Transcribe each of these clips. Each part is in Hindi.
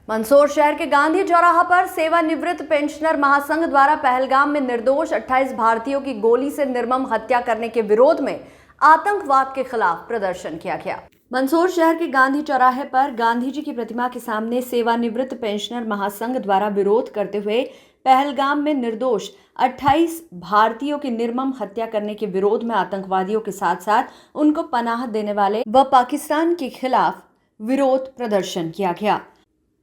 मंदसौर शहर के गांधी चौराहा पर सेवानिवृत्त पेंशनर महासंघ द्वारा पहलगाम में निर्दोष 28 भारतीयों की गोली से निर्मम हत्या करने के विरोध में आतंकवाद के खिलाफ प्रदर्शन किया गया। मंदसौर शहर के गांधी चौराहे पर गांधी जी की प्रतिमा के सामने सेवानिवृत्त पेंशनर महासंघ द्वारा विरोध करते हुए पहलगाम में निर्दोष 28 भारतीयों की निर्मम हत्या करने के विरोध में आतंकवादियों के साथ साथ उनको पनाह देने वाले व पाकिस्तान के खिलाफ विरोध प्रदर्शन किया गया।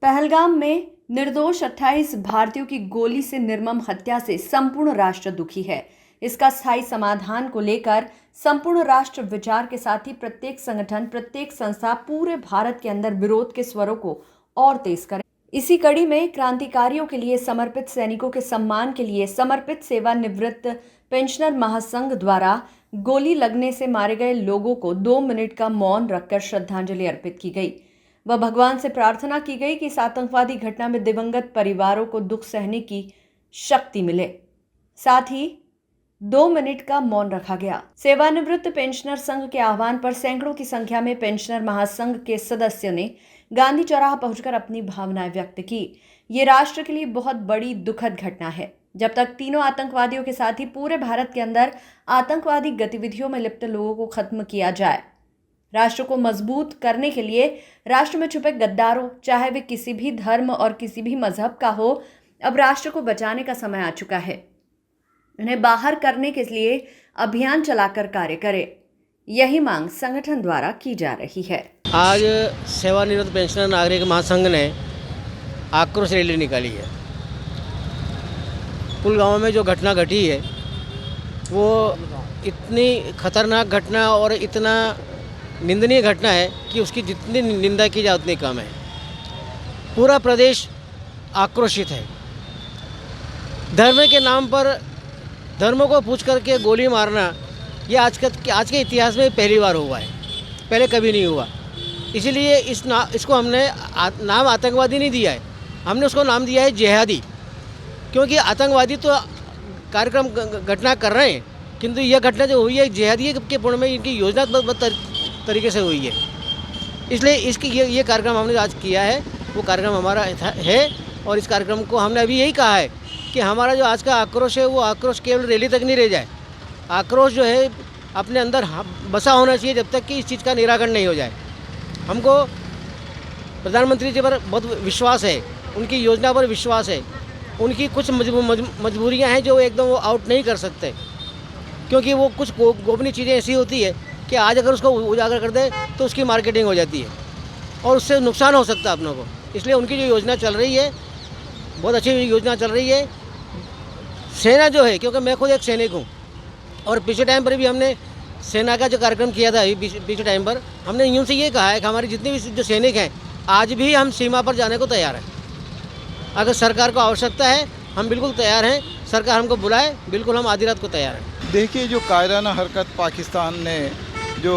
पहलगाम में निर्दोष 28 भारतीयों की गोली से निर्मम हत्या से संपूर्ण राष्ट्र दुखी है। इसका स्थायी समाधान को लेकर संपूर्ण राष्ट्र विचार के साथ ही प्रत्येक संगठन, प्रत्येक संस्था पूरे भारत के अंदर विरोध के स्वरों को और तेज करे। इसी कड़ी में क्रांतिकारियों के लिए समर्पित सैनिकों के सम्मान के लिए समर्पित सेवानिवृत्त पेंशनर महासंघ द्वारा गोली लगने से मारे गए लोगों को 2 मिनट का मौन रखकर श्रद्धांजलि अर्पित की गई व भगवान से प्रार्थना की गई कि इस आतंकवादी घटना में दिवंगत परिवारों को दुख सहने की शक्ति मिले। साथ ही 2 मिनट का मौन रखा गया। सेवानिवृत्त पेंशनर संघ के आह्वान पर सैकड़ों की संख्या में पेंशनर महासंघ के सदस्यों ने गांधी चौराहा पहुंचकर अपनी भावनाएं व्यक्त की। ये राष्ट्र के लिए बहुत बड़ी दुखद घटना है। जब तक तीनों आतंकवादियों के साथ ही पूरे भारत के अंदर आतंकवादी गतिविधियों में लिप्त लोगों को खत्म किया जाए, राष्ट्र को मजबूत करने के लिए राष्ट्र में छुपे गद्दारों, चाहे वे किसी भी धर्म और किसी भी मजहब का हो, अब राष्ट्र को बचाने का समय आ चुका है। उन्हें बाहर करने के लिए अभियान चलाकर कार्य करे, यही मांग संगठन द्वारा की जा रही है। आज सेवानिवृत्त पेंशनर नागरिक महासंघ ने आक्रोश रैली निकाली है। पुलगांव में जो घटना घटी है वो इतनी खतरनाक घटना और इतना निंदनीय घटना है कि उसकी जितनी निंदा की जाए उतनी कम है। पूरा प्रदेश आक्रोशित है। धर्म के नाम पर धर्मों को पूछ करके गोली मारना ये आज के इतिहास में पहली बार हुआ है, पहले कभी नहीं हुआ। इसीलिए इसको हमने नाम आतंकवादी नहीं दिया है, हमने उसको नाम दिया है जिहादी। क्योंकि आतंकवादी तो कार्यक्रम घटना कर रहे हैं, किंतु यह घटना जो हुई है जिहादी के पूर्ण में इनकी योजनाबद्ध तरीके से हुई है। इसलिए इसकी ये कार्यक्रम हमने आज किया है, वो कार्यक्रम हमारा है। और इस कार्यक्रम को हमने अभी यही कहा है कि हमारा जो आज का आक्रोश है वो आक्रोश केवल रैली तक नहीं रह जाए। आक्रोश जो है अपने अंदर बसा होना चाहिए जब तक कि इस चीज़ का निराकरण नहीं हो जाए। हमको प्रधानमंत्री जी पर बहुत विश्वास है, उनकी योजना पर विश्वास है। उनकी कुछ मजबूरियां हैं जो एकदम वो आउट नहीं कर सकते, क्योंकि वो कुछ गोपनीय चीज़ें ऐसी होती है कि आज अगर उसको उजागर कर दे तो उसकी मार्केटिंग हो जाती है और उससे नुकसान हो सकता है अपनों को। इसलिए उनकी जो योजना चल रही है बहुत अच्छी योजना चल रही है। सेना जो है, क्योंकि मैं खुद एक सैनिक हूँ और पिछले टाइम पर भी हमने सेना का जो कार्यक्रम किया था, पिछले टाइम पर हमने यूँ से ये कहा है कि हमारे जितने भी जो सैनिक हैं आज भी हम सीमा पर जाने को तैयार हैं। अगर सरकार को आवश्यकता है हम बिल्कुल तैयार हैं, सरकार हमको बुलाए, बिल्कुल हम आधी रात को तैयार हैं। देखिए, जो कायराना हरकत पाकिस्तान ने जो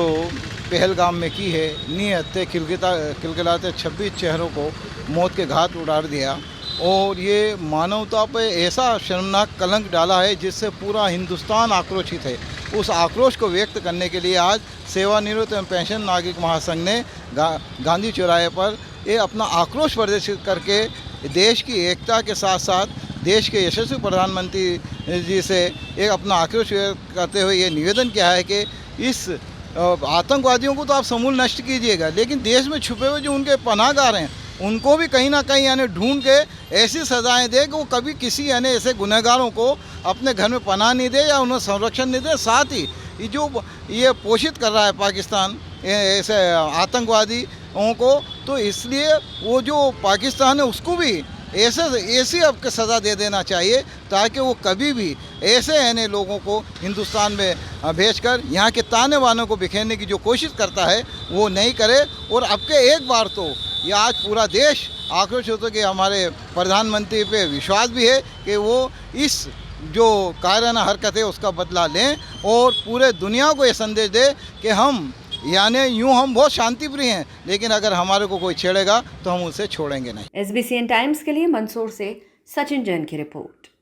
पहलगाम में की है, नीयत खिलखिलाते 26 चेहरों को मौत के घाट उतार दिया और ये मानवता पर ऐसा शर्मनाक कलंक डाला है जिससे पूरा हिंदुस्तान आक्रोशित है। उस आक्रोश को व्यक्त करने के लिए आज सेवानिवृत्त पेंशन नागरिक महासंघ ने गांधी चौराहे पर ये अपना आक्रोश प्रदर्शित करके देश की एकता के साथ साथ देश के यशस्वी प्रधानमंत्री जी से एक अपना आक्रोश व्यक्त करते हुए ये निवेदन किया है कि इस आतंकवादियों को तो आप समूल नष्ट कीजिएगा, लेकिन देश में छुपे हुए जो उनके पनाहगार हैं उनको भी कहीं ना कहीं यानी ढूंढ के ऐसी सज़ाएं दे कि वो कभी किसी यानी ऐसे गुनहगारों को अपने घर में पनाह नहीं दे या उन्हें संरक्षण नहीं दे। साथ ही ये पोषित कर रहा है पाकिस्तान ऐसे आतंकवादियों को, तो इसलिए वो जो पाकिस्तान है उसको भी ऐसी अब सज़ा दे देना चाहिए ताकि वो कभी भी ऐसे यानी लोगों को हिंदुस्तान में भेजकर यहाँ के ताने बाने को बिखेरने की जो कोशिश करता है वो नहीं करे। और अब के एक बार तो ये आज पूरा देश आक्रोशित होता कि हमारे प्रधानमंत्री पे विश्वास भी है कि वो इस जो कायराना हरकत है उसका बदला लें और पूरे दुनिया को ये संदेश दे कि हम यानी यूँ हम बहुत शांति प्रिय हैं, लेकिन अगर हमारे को कोई छेड़ेगा तो हम उसे छोड़ेंगे नहीं। SBCN टाइम्स के लिए मंदसौर से सचिन जैन की रिपोर्ट।